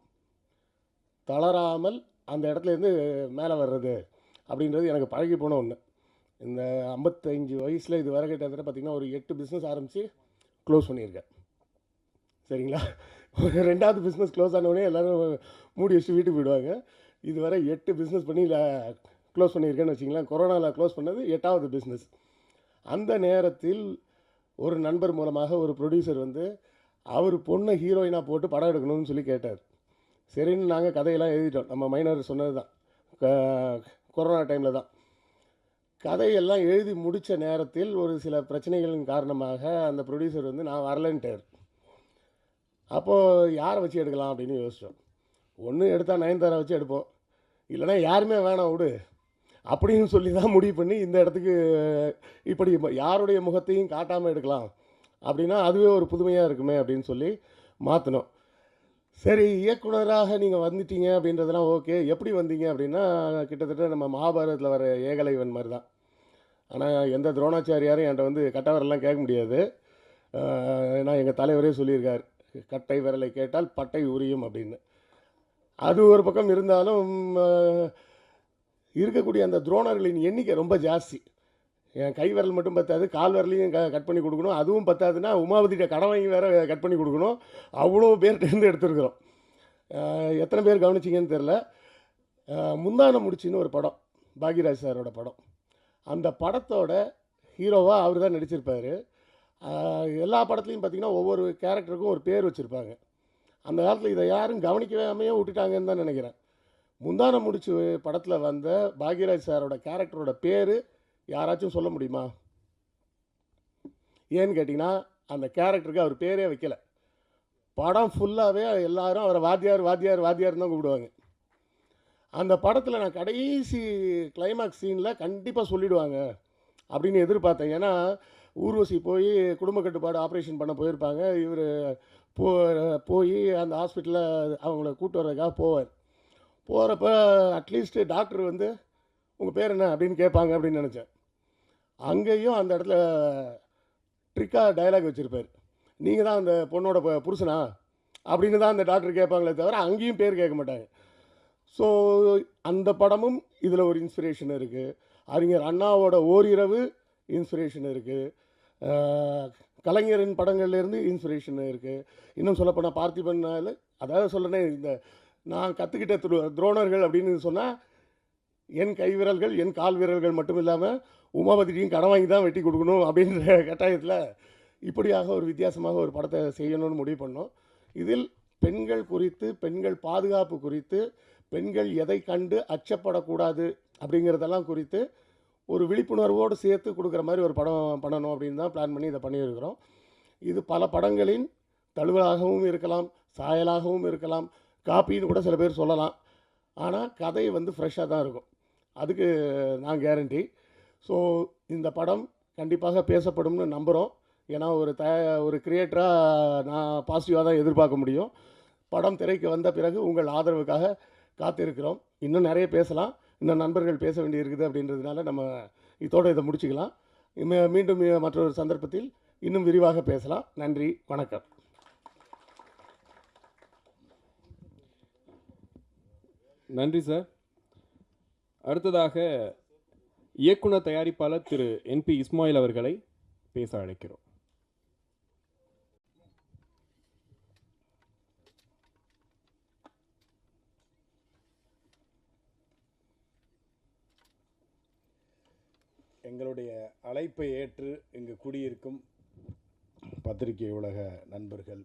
தளராமல் அந்த இடத்துலேருந்து மேலே வர்றது அப்படின்றது எனக்கு பழகி போன ஒன்று. இந்த 55 வயசில் இது வரை கிட்டத்தட்ட பார்த்திங்கன்னா ஒரு 8 பிஸ்னஸ் ஆரம்பித்து க்ளோஸ் பண்ணியிருக்கேன். சரிங்களா? ஒரு 2வது பிஸ்னஸ் க்ளோஸ் ஆனவுடனே எல்லோரும் மூடி வச்சுட்டு வீட்டுக்கு போயிடுவாங்க. இதுவரை 8 பிஸ்னஸ் பண்ணி க்ளோஸ் பண்ணியிருக்கேன்னு வச்சிங்களேன். கொரோனாவில் க்ளோஸ் பண்ணது 8வது பிஸ்னஸ். அந்த நேரத்தில் ஒரு நண்பர் மூலமாக ஒரு ப்ரொடியூசர் வந்து அவர் பொண்ணை ஹீரோயினாக போட்டு படம் எடுக்கணும்னு சொல்லி கேட்டார். சரின்னு நாங்கள் கதையெல்லாம் எழுதிட்டோம். நம்ம மைனர் சொன்னது தான், கொரோனா டைமில் தான். கதையெல்லாம் எழுதி முடித்த நேரத்தில் ஒரு சில பிரச்சனைகளின் காரணமாக அந்த ப்ரொடியூசர் வந்து நான் வரலன்ட்டார். அப்போது யாரை வச்சு எடுக்கலாம் அப்படின்னு யோசித்தோம். ஒன்று எடுத்தால் நயன்தாரா வச்சு எடுப்போம், இல்லைனா யாருமே வேணாம் விடு அப்படின்னு சொல்லி தான் முடிவு பண்ணி இந்த இடத்துக்கு இப்படி யாருடைய முகத்தையும் காட்டாமல் எடுக்கலாம் அப்படின்னா அதுவே ஒரு புதுமையாக இருக்குமே அப்படின்னு சொல்லி மாற்றினோம். சரி, இயக்குனராக நீங்கள் வந்துட்டீங்க அப்படின்றதெல்லாம் ஓகே. எப்படி வந்தீங்க அப்படின்னா, கிட்டத்தட்ட நம்ம மகாபாரதத்தில் வர ஏகலைவன் மாதிரி தான். ஆனால் எந்த துரோணாச்சாரியாரும் என்கிட்ட வந்து கட்டை விரலாம் கேட்க முடியாது. ஏன்னா எங்கள் தலைவரே சொல்லியிருக்கார், கட்டை விரலை கேட்டால் பட்டை உரியும் அப்படின்னு. அது ஒரு பக்கம் இருந்தாலும் இருக்கக்கூடிய அந்த துரோணர்களின் எண்ணிக்கை ரொம்ப ஜாஸ்தி. என் கை விரல் மட்டும் பத்தாது, கால் விரலையும் கட் பண்ணி கொடுக்கணும். அதுவும் பத்தாதுன்னா உமாவதிட்ட கடன் வாங்கி வேறு கட் பண்ணி கொடுக்கணும். அவ்வளோ பேர்கிட்டேருந்து எடுத்துருக்குறோம். எத்தனை பேர் கவனிச்சிங்கன்னு தெரில. முந்தான முடிச்சின்னு ஒரு படம், பாக்யராஜ் சாரோட படம். அந்த படத்தோட ஹீரோவாக அவர் தான் நடிச்சிருப்பார். எல்லா படத்துலையும் பார்த்திங்கன்னா ஒவ்வொரு கேரக்டருக்கும் ஒரு பேர் வச்சுருப்பாங்க. அந்த காலத்தில் இதை யாரும் கவனிக்கவே விட்டுட்டாங்கன்னு தான் நினைக்கிறேன். முந்தான முடிச்சு படத்தில் வந்த பாக்யராஜ் சாரோட கேரக்டரோட பேர் யாராச்சும் சொல்ல முடியுமா? ஏன்னு கேட்டிங்கன்னா, அந்த கேரக்டருக்கு அவர் பேரே வைக்கலை. படம் ஃபுல்லாகவே எல்லாரும் அவரை வாத்தியார் வாத்தியார் வாத்தியார்னு தான் கூப்பிடுவாங்க. அந்த படத்தில் நான் கடைசி கிளைமாக்ஸ் சீனில் கண்டிப்பாக சொல்லிவிடுவாங்க அப்படின்னு எதிர்பார்த்தேன். ஏன்னா ஊர்வசி போய் குடும்ப கட்டுப்பாடு ஆப்ரேஷன் பண்ண போயிருப்பாங்க. இவர் போய் அந்த ஹாஸ்பிட்டலில் அவங்கள கூப்பிட்டு வர்றதுக்காக போகிறப்ப அட்லீஸ்ட் டாக்டர் வந்து உங்கள் பேர் என்ன அப்படின்னு கேட்பாங்க அப்படின்னு நினச்சேன். அங்கேயும் அந்த இடத்துல ட்ரிக்காக டயலாக் வச்சுருப்பார், நீங்கள் தான் அந்த பொண்ணோட புருஷனா அப்படின்னு தான் அந்த டாக்டர் கேட்பாங்களே தவிர அங்கேயும் பேர் கேட்க மாட்டாங்க. ஸோ அந்த படமும் இதில் ஒரு இன்ஸ்பிரேஷன் இருக்குது. அறிஞர் அண்ணாவோட ஓரிரவு இன்ஸ்பிரேஷன் இருக்குது. கலைஞரின் படங்கள்லேருந்து இன்ஸ்பிரேஷன் இருக்குது. இன்னும் சொல்லப்போனால் பார்த்திபனால், அதாவது சொல்கிறேனே, இந்த நான் கற்றுக்கிட்ட துரோணர்கள் அப்படின்னு சொன்னால் என் கை விரல்கள் என் கால் விரல்கள் மட்டும் இல்லாமல் உமாபதியும் கடன் வாங்கி தான் வெட்டி கொடுக்கணும் அப்படின்ற கட்டாயத்தில் இப்படியாக ஒரு வித்தியாசமாக ஒரு படத்தை செய்யணும்னு முடிவு பண்ணோம். இதில் பெண்கள் குறித்து, பெண்கள் பாதுகாப்பு குறித்து, பெண்கள் எதை கண்டு அச்சப்படக்கூடாது அப்படிங்கிறதெல்லாம் குறித்து ஒரு விழிப்புணர்வோடு சேர்த்து கொடுக்குற மாதிரி ஒரு படம் பண்ணணும் அப்படின்னு தான் பிளான் பண்ணி இதை பண்ணியிருக்கிறோம். இது பல படங்களின் தழுவலாகவும் இருக்கலாம், சாயலாகவும் இருக்கலாம், காப்பின்னு கூட சில பேர் சொல்லலாம். ஆனால் கதை வந்து ஃப்ரெஷ்ஷாக தான் இருக்கும், அதுக்கு நான் கேரண்டி. ஸோ இந்த படம் கண்டிப்பாக பேசப்படும்னு நம்புகிறோம். ஏன்னா ஒரு கிரியேட்டராக நான் பாசிட்டிவாக தான் எதிர்பார்க்க முடியும். படம் திரைக்கு வந்த பிறகு உங்கள் ஆதரவுக்காக காத்திருக்கிறோம். இன்னும் நிறைய பேசலாம், இன்னும் நண்பர்கள் பேச வேண்டி இருக்குது அப்படின்றதுனால நம்ம இதோடு இதை முடிச்சுக்கலாம். மீண்டும் மற்றொரு சந்தர்ப்பத்தில் இன்னும் விரிவாக பேசலாம். நன்றி, வணக்கம். நன்றி சார். அடுத்ததாக இயக்குனர் தயாரிப்பாளர் திரு என்பி இஸ்மாயில் அவர்களை பேச அழைக்கிறோம். எங்களுடைய அழைப்பை ஏற்று இங்கு குடியிருக்கும் பத்திரிகை உலக நண்பர்கள்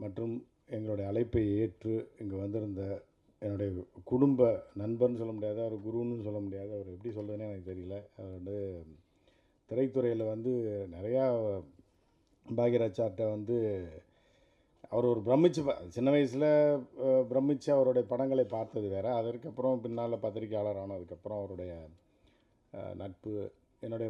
மற்றும் எங்களுடைய அழைப்பை ஏற்று இங்கு வந்திருந்த என்னுடைய குடும்ப நண்பர்னு சொல்ல முடியாத, ஒரு குருன்னு சொல்ல முடியாத, அவர் எப்படி சொல்கிறதுனே எனக்கு தெரியல. அவர் வந்து திரைத்துறையில் வந்து நிறையா பாக்யராஜ் சார்கிட்ட வந்து அவர் ஒரு சின்ன வயசில் பிரமிச்சு அவருடைய படங்களை பார்த்தது வேறு. அதற்கப்புறம் பின்னால் பத்திரிகையாளர் ஆனதுக்கப்புறம் அவருடைய நட்பு, என்னுடைய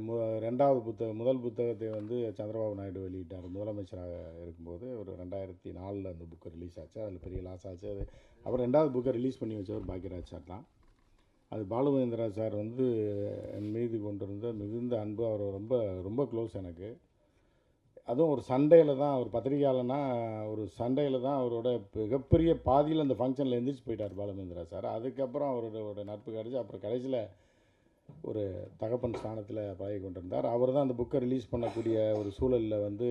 முதல் புத்தகத்தை வந்து சந்திரபாபு நாயுடு வெளியிட்டார் முதலமைச்சராக இருக்கும்போது. ஒரு 2004 அந்த புக்கு ரிலீஸ் ஆச்சு. அதில் பெரிய லாஸ் ஆச்சு. அது அப்புறம் 2வது புக்கை ரிலீஸ் பண்ணி வச்சவர் பாக்யராஜ் சார் தான். அது பாலுமகேந்திரா சார் வந்து என் மீது கொண்டிருந்த மிகுந்த அன்பு. அவர் ரொம்ப ரொம்ப க்ளோஸ் எனக்கு. அதுவும் ஒரு சண்டையில் தான், அவர் பத்திரிகையாளர்னா ஒரு சண்டையில் தான் அவரோட மிகப்பெரிய பாதியில் அந்த ஃபங்க்ஷனில் எந்திரிச்சு போயிட்டார் பாலுமகேந்திரா சார். அதுக்கப்புறம் அவரோட நட்பு கிடச்சி அப்புறம் கடைசியில் ஒரு தகப்பன் ஸ்தானத்தில் பழகி கொண்டிருந்தார். அவர் தான் அந்த புக்கை ரிலீஸ் பண்ணக்கூடிய ஒரு சூழலில் வந்து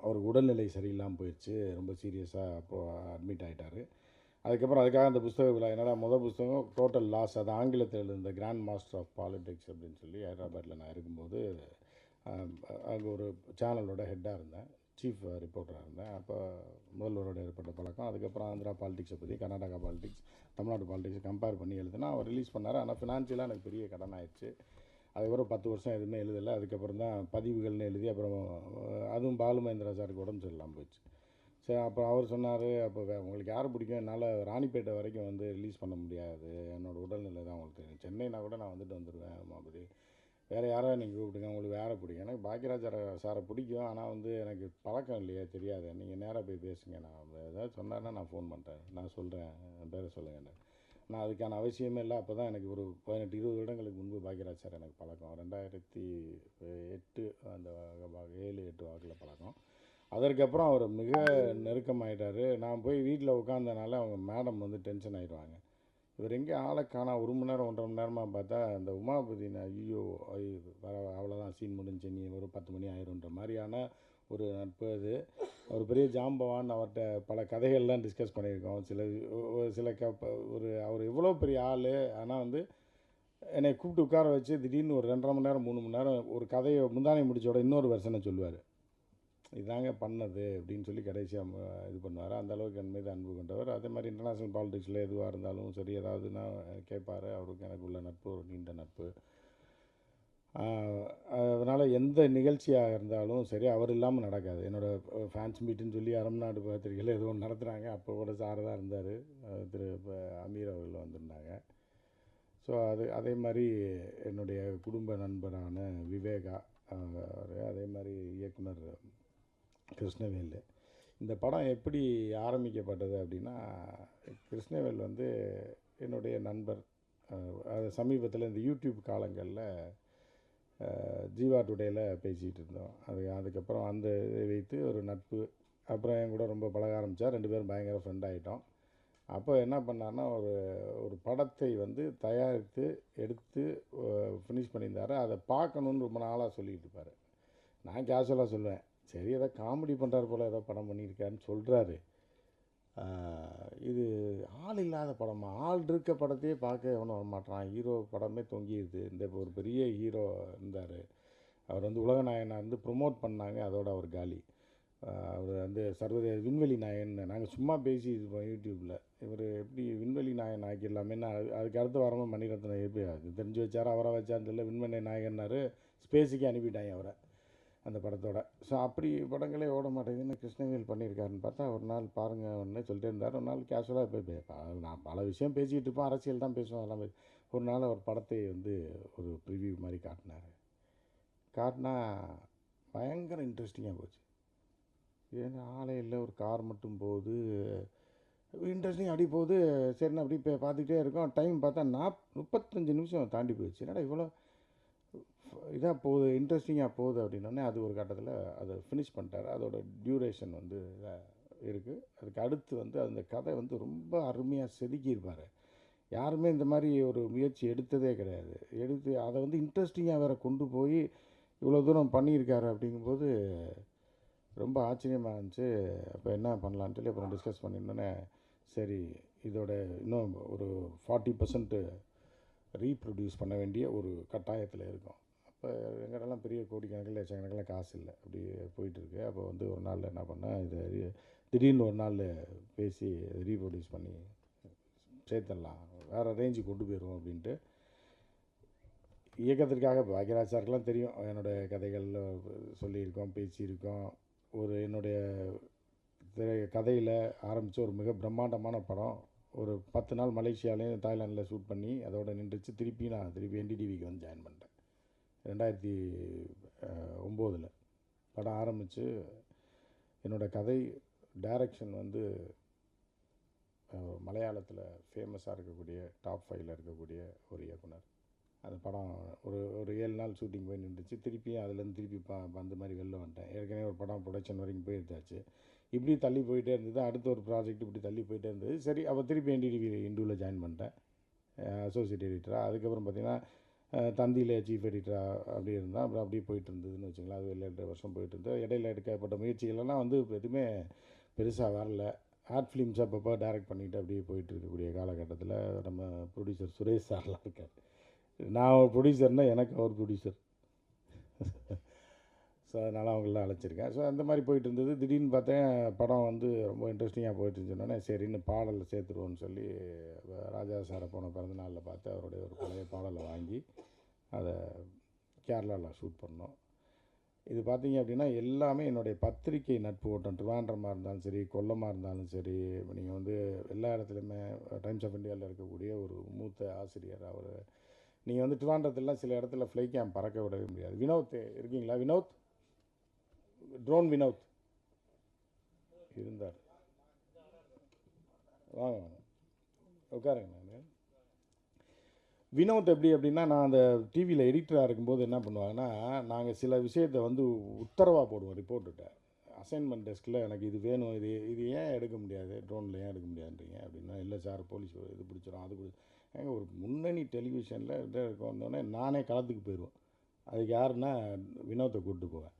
அவருக்கு உடல்நிலை சரியில்லாமல் போயிடுச்சு. ரொம்ப சீரியஸாக அப்போது அட்மிட் ஆகிட்டார். அதுக்கப்புறம் அதுக்காக அந்த புஸ்தக விழா, என்னோட புஸ்தகம் டோட்டல் லாஸ், அது ஆங்கிலத்தில் இருந்த கிராண்ட் மாஸ்டர் ஆஃப் பாலிடிக்ஸ் அப்படின்னு சொல்லி ஹைதராபாத்தில் நான் இருக்கும்போது அங்கே ஒரு சேனலோட ஹெட்டாக இருந்தேன், சீஃப் ரிப்போர்ட்டராக இருந்தேன். அப்போ முதல்வரோட ஏற்பட்ட பழக்கம். அதுக்கப்புறம் ஆந்திரா பாலிடிக்ஸை பற்றி, கர்நாடகா பாலிடிக்ஸ், தமிழ்நாடு பாலிடிக்ஸை கம்பேர் பண்ணி எழுதுனா அவர் ரிலீஸ் பண்ணார். ஆனால் ஃபினான்ஷியலாக எனக்கு பெரிய கடன் ஆயிடுச்சு. அதுக்கப்புறம் 10 வருஷம் எதுவுமே எழுதலை. அதுக்கப்புறம் தான் பதிவுகள்னு எழுதி அப்புறம் அதுவும் பாலுமகேந்திரா சாருக்கு உடம்பு சரியில்லாமல் போயிடுச்சு. சரி, அப்புறம் அவர் சொன்னார், அப்போ உங்களுக்கு யார் பிடிக்கும், என்னால் ராணிப்பேட்டை வரைக்கும் வந்து ரிலீஸ் பண்ண முடியாது, என்னோடய உடல்நிலை தான் உங்களுக்கு தெரியும், சென்னைனா கூட நான் வந்துட்டு வந்துடுவேன், அப்படி வேறு யாராவது நீங்கள் கூப்பிடுங்க, உங்களுக்கு வேறு பிடிக்கும். எனக்கு பாக்யராஜ் சாரை பிடிக்கும், ஆனால் வந்து எனக்கு பழக்கம் இல்லையே, தெரியாது. நீங்கள் நேராக போய் பேசுங்க, நான் ஏதாவது சொன்னார்னா நான் ஃபோன் பண்ணுறேன், நான் சொல்கிறேன், பேரை சொல்லுங்கன்னு. நான் அதுக்கான அவசியமே இல்லை. அப்போ தான் எனக்கு ஒரு 18-20 வருடங்களுக்கு முன்பு பாக்யராஜ் சார் எனக்கு பழக்கம். 2008 அந்த 7-8 வாக்கில் பழக்கம். அதற்கப்புறம் அவர் மிக நெருக்கமாயிட்டார். நான் போய் வீட்டில் உட்காந்தனால அவங்க மேடம் வந்து டென்ஷன் ஆகிடுவாங்க. இவர் எங்கே ஆளை காணா, 1 மணி நேரம் 1.5 மணி நேரமாக பார்த்தா அந்த உமாபதி, ஐயோ அவ்வளோதான் சீன் முடிஞ்சு, நீ ஒரு 10 மணி ஆயிரும்ன்ற மாதிரியான ஒரு நட்பு. அது அவர் பெரிய ஜாம்பவான். அவர்கிட்ட பல கதைகள்லாம் டிஸ்கஸ் பண்ணியிருக்கோம். அவர் எவ்வளோ பெரிய ஆள். ஆனால் வந்து என்னை கூப்பிட்டு உட்கார வச்சு திடீர்னு ஒரு 2.5 மணி நேரம் 3 மணி நேரம் ஒரு கதையை முந்தானை முடிச்சோட இன்னொரு வெர்ஷனை சொல்லுவார். இதாங்க பண்ணது அப்படின்னு சொல்லி கடைசியாக இது பண்ணுவார். அந்தளவுக்கு என் மீது அன்பு கொண்டவர். அதே மாதிரி இன்டர்நேஷ்னல் பாலிடிக்ஸில் எதுவாக இருந்தாலும் சரி, ஏதாவதுன்னா கேட்பார். அவருக்கு எனக்கு உள்ள நட்பு ஒரு நீண்ட நட்பு. அதனால் எந்த நிகழ்ச்சியாக இருந்தாலும் சரி, அவர் இல்லாமல் நடக்காது. என்னோடய ஃபேன்ஸ் மீட்டுன்னு சொல்லி அரம்நாடு பத்திரிகையில் ஏதோ ஒன்று நடத்துகிறாங்க. அப்போ கூட சார் தான் இருந்தார், திரு அமீர் அவர்கள் வந்திருந்தாங்க. ஸோ அதே மாதிரி என்னுடைய குடும்ப நண்பரான விவேகா, அதே மாதிரி இயக்குனர் கிருஷ்ணவேல். இந்த படம் எப்படி ஆரம்பிக்கப்பட்டது அப்படின்னா, கிருஷ்ணவேல் வந்து என்னுடைய நண்பர். அது சமீபத்தில் இந்த யூடியூப் காலங்களில் ஜீவா டுடேயில் பேசிகிட்டு இருந்தோம். அதுக்கப்புறம் அந்த இதை வைத்து ஒரு நட்பு. அப்புறம் என் கூட ரொம்ப பழக ஆரம்பித்தார். 2 பேரும் பயங்கர ஃப்ரெண்ட் ஆகிட்டோம். அப்போ என்ன பண்ணார்னா, ஒரு படத்தை வந்து தயாரித்து எடுத்து ஃபினிஷ் பண்ணியிருந்தார். அதை பார்க்கணுன்னு ரொம்ப நாளாக சொல்லிகிட்டு இருப்பார். நான் கேஷுவலாக சொல்லுவேன், சரி ஏதோ காமெடி பண்ணுறாரு போல், ஏதோ படம் பண்ணியிருக்காருன்னு சொல்கிறாரு. இது ஆள் இல்லாத படமா, ஆள் இருக்க படத்தையே பார்க்க எவனும் வரமாட்டான், ஹீரோ படமே தொங்கிடுது. இந்த ஒரு பெரிய ஹீரோ இருந்தார், அவர் வந்து உலகநாயகனாக இருந்து ப்ரொமோட் பண்ணாங்க, அதோட அவர் காலி. அவர் வந்து சர்வதேச விண்வெளி நாயகன். நாங்கள் சும்மா பேசி இருப்போம் யூடியூப்பில், இவர் எப்படி விண்வெளி நாயகன் ஆக்கிடலாமேன்னு. அதுக்கு அடுத்து வரமா மணிரத்னம் எப்படி அது தெரிஞ்சு வச்சார், அவரை வச்சான்னு தெரியல, விண்வெளி நாயகன்னாரு, ஸ்பேஸுக்கு அனுப்பிட்டாங்க அவரை அந்த படத்தோட. ஸோ அப்படி படங்களே ஓட மாட்டேங்குதுன்னு கிருஷ்ணவேல் பண்ணியிருக்காருன்னு பார்த்தா, ஒரு நாள் பாருங்கள் ஒன்று சொல்லிட்டே இருந்தார். ஒரு நாள் கேஷுவலாக போய் நான் பல விஷயம் பேசிக்கிட்டு இருப்போம், அரசியல் தான் பேசுவோம், அதெல்லாம் ஒரு நாள் அவர் படத்தை வந்து ஒரு ப்ரிவ்யூ மாதிரி காட்டினா பயங்கர இன்ட்ரெஸ்டிங்காக போச்சு. ஏன்னா ஆளே இல்லை, ஒரு கார் மட்டும் போகுது, இன்ட்ரெஸ்டிங் அப்படி போகுது. சரிண்ணா அப்படி இப்போ பார்த்துக்கிட்டே இருக்கோம். டைம் பார்த்தா 35 நிமிஷம் தாண்டி போயிடுச்சு. என்னடா இவ்வளோ இதாக போகுது, இன்ட்ரெஸ்டிங்காக போகுது அப்படின்னோடனே அது ஒரு கட்டத்தில் அதை ஃபினிஷ் பண்ணிட்டார். அதோட டியூரேஷன் வந்து இருக்குது. அதுக்கு அடுத்து வந்து அந்த கதை வந்து ரொம்ப அருமையாக செதுக்கியிருப்பார். யாருமே இந்த மாதிரி ஒரு முயற்சி எடுத்ததே கிடையாது. எடுத்து அதை வந்து இன்ட்ரெஸ்டிங்காக வேறு கொண்டு போய் இவ்வளோ தூரம் பண்ணியிருக்காரு அப்படிங்கும்போது ரொம்ப ஆச்சரியமாக இருந்துச்சு. அப்போ என்ன பண்ணலான்னு சொல்லி அப்புறம் டிஸ்கஸ் பண்ணியிருந்தோன்னே, சரி இதோட இன்னும் ஒரு 40% ரீப்ரொடியூஸ் பண்ண வேண்டிய ஒரு கட்டாயத்தில் இருக்கும். அப்போ எங்கிட்டலாம் பெரிய கோடிக்கணக்கில் லட்சக்கணக்கில் காசு இல்லை, அப்படி போயிட்டுருக்கு. அப்போ வந்து ஒரு நாள் என்ன பண்ணேன், இதை திடீர்னு ஒரு நாள் பேசி ரீப்ரொடியூஸ் பண்ணி சேர்த்துடலாம், வேறு ரேஞ்சுக்கு கொண்டு போயிடுவோம் அப்படின்ட்டு. இயக்கத்திற்காக பாக்யராஜ் சாருக்கெல்லாம் தெரியும், என்னுடைய கதைகளில் சொல்லியிருக்கோம், பேசியிருக்கோம். ஒரு என்னுடைய கதையில் ஆரம்பித்த ஒரு மிக பிரம்மாண்டமான படம் ஒரு 10 நாள் மலேசியாலையும் தாய்லாண்டில் ஷூட் பண்ணி அதோட நின்றுச்சு. நான் திருப்பி என்டிடிவிக்கு வந்து ஜாயின் பண்ணிட்டேன் 2009 படம் ஆரம்பித்து. என்னோடய கதை டைரக்ஷன் வந்து மலையாளத்தில் ஃபேமஸாக இருக்கக்கூடிய டாப் 5ல் இருக்கக்கூடிய ஒரு இயக்குனர். அந்த படம் ஒரு 7 நாள் ஷூட்டிங் போய் நின்றுச்சு. திருப்பியும் அதுலேருந்து திருப்பி அந்த மாதிரி வெளில வந்துட்டேன். ஏற்கனவே ஒரு படம் ப்ரொடக்ஷன் வரைக்கும் போயிருந்தாச்சு. இப்படி தள்ளி போயிட்டே இருந்தது. அடுத்த ஒரு ப்ராஜெக்ட் இப்படி தள்ளி போயிட்டே இருந்தது. சரி, அப்போ திருப்பி என்டிடிவி இண்டூவில் ஜாயின் பண்ணிட்டேன் அசோசியேட் எடிட்டராக. அதுக்கப்புறம் பார்த்திங்கன்னா தந்தியில் சீஃப் எடிட்டராக அப்படி இருந்தால் அப்புறம் அப்படியே போயிட்டு இருந்ததுன்னு வச்சுக்கலாம். அது 7-8 வருஷம் போயிட்டு இருந்தது. இடையில எடுக்கப்பட்ட முயற்சிகளெல்லாம் வந்து எதுவுமே பெருசாக வரல. ஆர்ட் ஃபிலிம்ஸ் அப்பப்போ டைரக்ட் பண்ணிவிட்டு அப்படியே போயிட்டு இருக்கக்கூடிய காலகட்டத்தில் நம்ம ப்ரொடியூசர் சுரேஷ் சார்லாம் இருக்கார். நான் ஒரு ப்ரொடியூசர்னால் எனக்கு அவர் ப்ரொடியூசர். ஸோ அதனால் அவங்களெலாம் அழைச்சிருக்கேன். ஸோ அந்த மாதிரி போயிட்டு இருந்தது. திடீர்னு பார்த்தேன் படம் வந்து ரொம்ப இன்ட்ரெஸ்டிங்காக போயிட்டு இருந்துச்சுன்னொன்னே சரின்னு பாடலில் சேர்த்துருவோன்னு சொல்லி ராஜா சாரை போன பிறந்த நாளில் பார்த்து அவருடைய ஒரு பழைய பாடலை வாங்கி அதை கேரளாவில் ஷூட் பண்ணோம். இது பார்த்தீங்க அப்படின்னா எல்லாமே என்னுடைய பத்திரிகை நட்பு ஓட்டம். ட்ரிவாண்ட்ரமாக இருந்தாலும் சரி, கொல்லமாக இருந்தாலும் சரி, நீங்கள் வந்து எல்லா இடத்துலையுமே டைம்ஸ் ஆஃப் இந்தியாவில் இருக்கக்கூடிய ஒரு மூத்த ஆசிரியர் அவர். நீங்கள் வந்து ட்ரிவாண்ட்ரத்துலாம் சில இடத்துல ஃப்ளை கேம் பறக்க விடவே முடியாது. வினோத் இருக்கீங்களா? வினோத், ட்ரோன் வினோத் இருந்தார். வாங்க வாங்க உட்காருங்க. நான் வினோத் எப்படி அப்படின்னா, நான் அந்த டிவியில் எடிட்டராக இருக்கும்போது என்ன பண்ணுவாங்கன்னா, நாங்கள் சில விஷயத்தை வந்து உத்தரவாக போடுவோம் ரிப்போர்ட்டுகிட்ட. அசைன்மெண்ட் டெஸ்கில் எனக்கு இது வேணும், இது ஏன் எடுக்க முடியாது, ட்ரோனில் ஏன் எடுக்க முடியாதுன்றீங்க அப்படின்னா, இல்லை சார் போலீஸ் இது பிடிச்சிடும் அது ஏங்க ஒரு முன்னணி டெலிவிஷனில் இதை வந்தோடனே நானே களத்துக்கு போயிடுவேன். அதுக்கு யாருன்னா வினோத்தை கூப்பிட்டு போவேன்.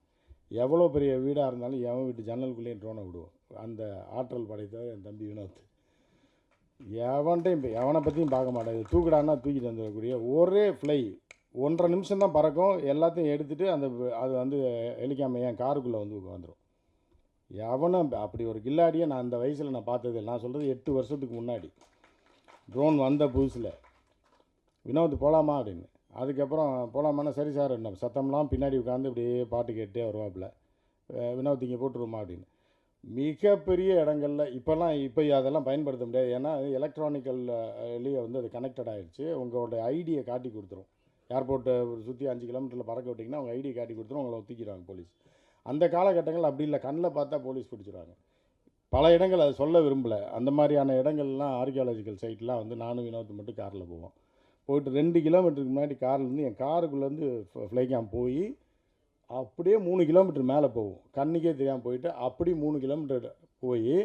எவ்வளோ பெரிய வீடாக இருந்தாலும் எவன் வீட்டு ஜன்னலுக்குள்ளேயும் ட்ரோனை விடுவோம். அந்த ஆற்றல் படைத்தவர் என் தம்பி வினோத். எவனை பற்றியும் பார்க்க மாட்டேன். இது தூக்கிடான்னா தூக்கிட்டு வந்துடக்கூடிய ஒரே ஃப்ளை 1.5 நிமிஷம் தான் பறக்கும். எல்லாத்தையும் எடுத்துகிட்டு அது வந்து ஹெலிகாம என் காருக்குள்ளே வந்து வந்துடும். எவனும் அப்படி ஒரு கில்லாடியை நான் அந்த வயசில் நான் பார்த்தது இல்லை. நான் சொல்கிறது 8 வருஷத்துக்கு முன்னாடி ட்ரோன் வந்த புதுசில். வினோத் போகலாமா அப்படின்னு. அதுக்கப்புறம் போகலாமான்னா சரி சார் என்ன சத்தம்லாம் பின்னாடி உட்காந்து இப்படியே பாட்டு கேட்டே வருவாப்பில். வினோத் இங்கே போட்டுருமா அப்படின்னு. மிகப்பெரிய இடங்களில் இப்போ அதெல்லாம் பயன்படுத்த முடியாது. ஏன்னா எலக்ட்ரானிக்கல்லையே வந்து அது கனெக்டட் ஆகிடுச்சு. உங்களோட ஐடியை காட்டி கொடுத்துரும். ஏர்போர்ட்டை சுற்றி 5 கிலோமீட்டரில் பறக்க விட்டிங்கன்னா அவங்க ஐடியை காட்டி கொடுத்துரும். உங்களை ஒத்திக்கிறாங்க போலீஸ். அந்த காலகட்டங்கள் அப்படி இல்லை. கண்ணில் பார்த்தா போலீஸ் பிடிச்சிடுவாங்க. பல இடங்கள் அதை சொல்ல விரும்பலை. அந்த மாதிரியான இடங்கள்லாம் ஆர்கியாலஜிக்கல் சைட்லாம் வந்து நானும் வினோத் மட்டும் காரில் போவோம். போய்ட்டு 2 கிலோமீட்டருக்கு முன்னாடி கார்லேருந்து என் காருக்குள்ளேருந்து ஃப்ளை கேம் போய் அப்படியே 3 கிலோமீட்டர் மேலே போகும். கண்ணுக்கே தெரியாமல் போயிட்டு அப்படி 3 கிலோமீட்டர் போய்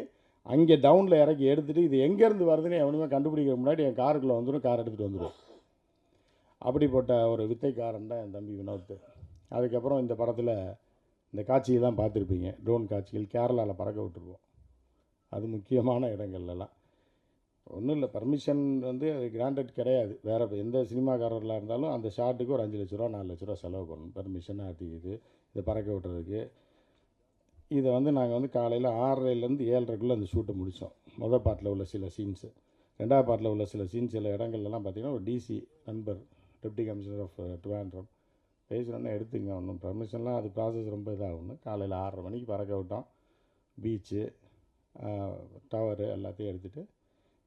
அங்கே டவுனில் இறக்கி எடுத்துகிட்டு இது எங்கேருந்து வருதுன்னு எவனுமே கண்டுபிடிக்கிற முன்னாடி என் காருக்குள்ளே வந்துடும். கார் எடுத்துகிட்டு வந்துடும். அப்படிப்பட்ட ஒரு வித்தைக்காரன் தான் என் தம்பி வினோத். அதுக்கப்புறம் இந்த படத்தில் இந்த காட்சியை தான் பார்த்துருப்பீங்க. ட்ரோன் காட்சிகள் கேரளாவில் பறக்க விட்டுருவோம். அது முக்கியமான இடங்கள்லாம் ஒன்றும் இல்லை. பர்மிஷன் வந்து அது கிராண்டட் கிடையாது. வேறு எந்த சினிமாக்காரர்களாக இருந்தாலும் அந்த ஷாட்டுக்கு ஒரு 5 லட்ச ரூபா 4 லட்ச ரூபா செலவு பண்ணணும். பர்மிஷன் அது இதை பறக்க விட்டுறதுக்கு. இதை வந்து நாங்கள் வந்து காலையில் 6:30லேருந்து 7:30க்குள்ளே அந்த ஷூட்டை முடித்தோம். மொதல் பாட்டில் உள்ள சில சீன்ஸு. 2வது பாட்டில் உள்ள சில சீன்ஸ் சில இடங்கள்லாம் பார்த்திங்கன்னா ஒரு டிசி நண்பர் டெப்டி கமிஷனர் ஆஃப் ட்ரிவாண்ட்ரம் பேசுகிறோன்னே எடுத்துங்க. ஒன்றும் பர்மிஷன்லாம் அது ப்ராசஸ் ரொம்ப இதாகணும். காலையில் 6:30 மணிக்கு பறக்க விட்டோம். பீச்சு டவரு எல்லாத்தையும் எடுத்துகிட்டு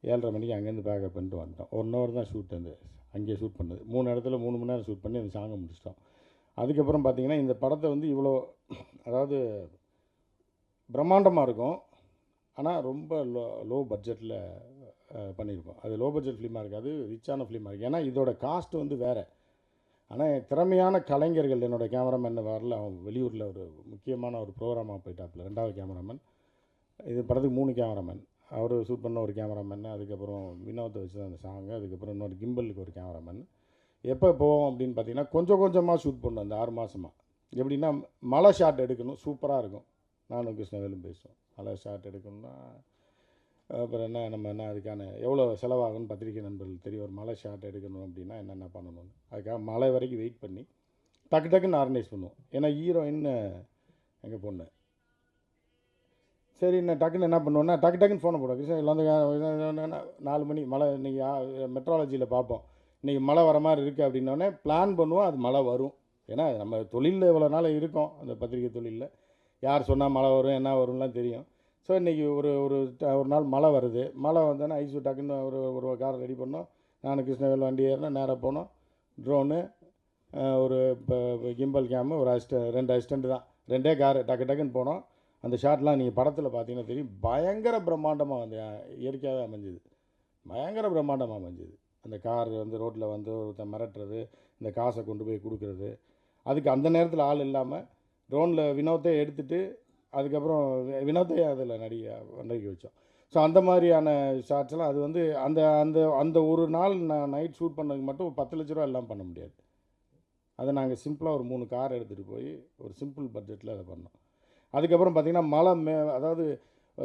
7:30 மணிக்கு அங்கேருந்து பேக்கப் பண்ணிட்டு வந்துட்டோம். 1 ஹவர் தான் ஷூட். வந்து அங்கேயே ஷூட் பண்ணது 3 இடத்துல 3 மணி நேரம் ஷூட் பண்ணி அந்த சாங்கை முடிச்சிட்டோம். அதுக்கப்புறம் பார்த்திங்கன்னா இந்த படத்தை வந்து இவ்வளோ அதாவது பிரம்மாண்டமாக இருக்கும். ஆனால் ரொம்ப லோ பட்ஜெட்டில் பண்ணியிருக்கோம். அது லோ பட்ஜெட் ஃபிலிமாக இருக்காது, ரிச்சான ஃபிலிமாக இருக்குது. ஏன்னா இதோட காஸ்ட் வந்து வேறு. ஆனால் திறமையான கலைஞர்கள் என்னோடய கேமராமேன் வரல. அவன் வெளியூரில் ஒரு முக்கியமான ஒரு ப்ரோக்ராமாக போயிட்டாப்புல. 2வது கேமராமேன். இது படத்துக்கு 3 கேமராமேன். அவர் ஷூட் பண்ண ஒரு கேமராமேன், அதுக்கப்புறம் வினோத்தை வச்சு அந்த சாங்கு, அதுக்கப்புறம் இன்னொரு கிம்பலுக்கு ஒரு கேமராமேன். எப்போ போவோம் அப்படின்னு பார்த்தீங்கன்னா கொஞ்சம் கொஞ்சமாக ஷூட் பண்ணோம் அந்த 6 மாதமாக. எப்படின்னா மலை ஷாட் எடுக்கணும், சூப்பராக இருக்கும். நானும் கிருஷ்ணவேலும் பேசுவோம். மலை ஷாட் எடுக்கணும்னா அப்புறம் என்ன அதுக்கான எவ்வளோ செலவாகும்னு பத்திரிக்கை நண்பர்கள் தெரியும். ஒரு மலை ஷாட் எடுக்கணும் அப்படின்னா என்னென்ன பண்ணணும்னு அதுக்காக மலை வரைக்கும் வெயிட் பண்ணி டக்குன்னு ஆர்கனைஸ் பண்ணுவோம். ஏன்னா ஹீரோயின் எங்கள் பொண்ணு. சரி நான் டக்குன்னு என்ன பண்ணுவேன்னா டக்குன்னு ஃபோனை போடுவோம். கிருஷ்ணகிரியில் வந்து 4 மணி மழை இன்றைக்கி மெட்ராலஜியில் பார்ப்போம். இன்றைக்கி மழை வர மாதிரி இருக்குது அப்படின்னோடனே பிளான் பண்ணுவோம். அது மழை வரும். ஏன்னா நம்ம தொழிலில் இவ்வளோ நாள் இருக்கோம், அந்த பத்திரிக்கை தொழிலில் யார் சொன்னால் மழை வரும் என்ன வரும்லாம் தெரியும். ஸோ இன்றைக்கி ஒரு நாள் மழை வருது. மழை வந்தோன்னே ஐஸு டக்குன்னு ஒரு கார் ரெடி பண்ணோம். நான் கிருஷ்ணவேல் வண்டி ஏறினேன், நேராக போனோம். ட்ரோனு, ஒரு இப்போ கிம்பல் கேமு, ஒரு 2 அசிஸ்டண்ட்டு தான், 2 காரு டக்குன்னு போனோம். அந்த ஷாட்லாம் நீங்கள் படத்தில் பார்த்தீங்கன்னா தெரியும். பயங்கர பிரம்மாண்டமாக வந்து இயற்கையாகவே அமைஞ்சுது. பயங்கர பிரம்மாண்டமாக அமைஞ்சுது. அந்த கார் வந்து ரோட்டில் வந்து ஒருத்தன் மிரட்டுறது, இந்த காசை கொண்டு போய் கொடுக்குறது. அதுக்கு அந்த நேரத்தில் ஆள் இல்லாமல் ட்ரோனில் வினோத்தை எடுத்துகிட்டு அதுக்கப்புறம் வினோத்தையே அதில் நடிக்க வச்சோம். ஸோ அந்த மாதிரியான ஷாட்ஸ்லாம் அது வந்து அந்த அந்த அந்த ஒரு நாள் நான் நைட் ஷூட் பண்ணதுக்கு மட்டும் 10 லட்ச ரூபா எல்லாம் பண்ண முடியாது. அதை நாங்கள் சிம்பிளாக ஒரு 3 கார் எடுத்துகிட்டு போய் ஒரு சிம்பிள் பட்ஜெட்டில் அதை பண்ணோம். அதுக்கப்புறம் பார்த்திங்கன்னா மழை அதாவது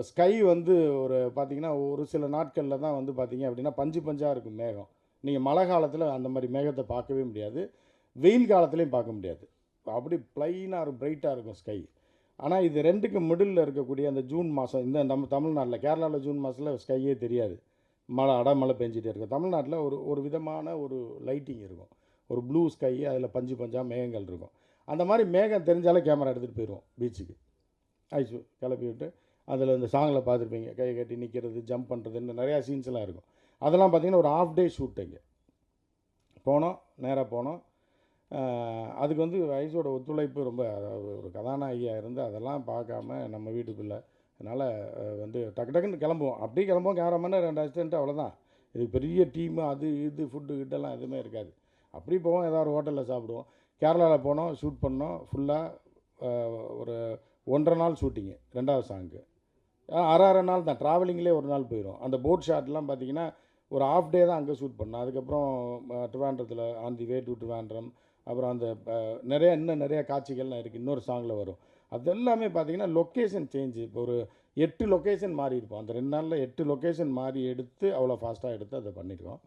ஸ்கை வந்து பார்த்திங்கன்னா ஒரு சில நாட்களில் தான் வந்து பார்த்திங்க அப்படின்னா பஞ்சாக இருக்கும் மேகம். நீங்கள் மழை காலத்தில் அந்த மாதிரி மேகத்தை பார்க்கவே முடியாது, வெயில் காலத்துலேயும் பார்க்க முடியாது. அப்படி ப்ளைனாக இருக்கும், பிரைட்டாக இருக்கும் ஸ்கை. ஆனால் இது 2க்கு மிடில் இருக்கக்கூடிய அந்த ஜூன் மாதம், இந்த நம்ம தமிழ்நாட்டில் கேரளாவில் ஜூன் மாதத்தில் ஸ்கையே தெரியாது, அடமழை பெஞ்சிட்டே இருக்கும். தமிழ்நாட்டில் ஒரு விதமான ஒரு லைட்டிங் இருக்கும், ஒரு ப்ளூ ஸ்கை, அதில் பஞ்சாக மேகங்கள் இருக்கும். அந்த மாதிரி மேகம் தெரிஞ்சாலே கேமரா எடுத்துகிட்டு போயிடுவோம் பீச்சுக்கு. ஐஸு கிளப்பி விட்டு அதில் இந்த சாங்கில் பார்த்துருப்பீங்க, கையை கட்டி நிற்கிறது, ஜம்ப் பண்ணுறதுன்னு நிறையா சீன்ஸ்லாம் இருக்கும். அதெல்லாம் பார்த்திங்கன்னா ஒரு ½ டே ஷூட் இங்கே போனோம், நேராக போனோம். அதுக்கு வந்து ஐஸோட ஒத்துழைப்பு ரொம்ப, ஒரு கதாநாயகியாக இருந்து அதெல்லாம் பார்க்காம நம்ம வீட்டுக்குள்ளே. அதனால் வந்து டக்குன்னு கிளம்புவோம். அப்படியே கிளம்புவோம், கேமராமேனு 2 அசிஸ்டண்ட்டு, அவ்வளோதான். இது பெரிய டீமு, அது இது ஃபுட்டு கிட்டெல்லாம் எதுவுமே இருக்காது. அப்படி போவோம், ஏதாவது ஒரு ஹோட்டலில் சாப்பிடுவோம். கேரளாவில் போனோம், ஷூட் பண்ணோம். ஃபுல்லாக ஒரு 1½ நாள் ஷூட்டிங்கு 2வது சாங்கு. அரை நாள் தான், ட்ராவலிங்லேயே ஒரு நாள் போயிடும். அந்த போட் ஷாட்லாம் பார்த்திங்கன்னா ஒரு ½ டே தான் அங்கே ஷூட் பண்ணோம். அதுக்கப்புறம் ட்ரிவாண்ட்ரத்தில் on the way to Trivandrum, அப்புறம் அந்த இன்னும் நிறையா காட்சிகள்லாம் இருக்குது, இன்னொரு சாங்கில் வரும். அது எல்லாமே பார்த்திங்கன்னா லொக்கேஷன் சேஞ்சு. இப்போ ஒரு 8 லொக்கேஷன் மாறி இருப்போம். அந்த 2 நாளில் 8 லொக்கேஷன் மாறி எடுத்து அவ்வளோ ஃபாஸ்ட்டாக எடுத்து அதை பண்ணியிருக்கோம்.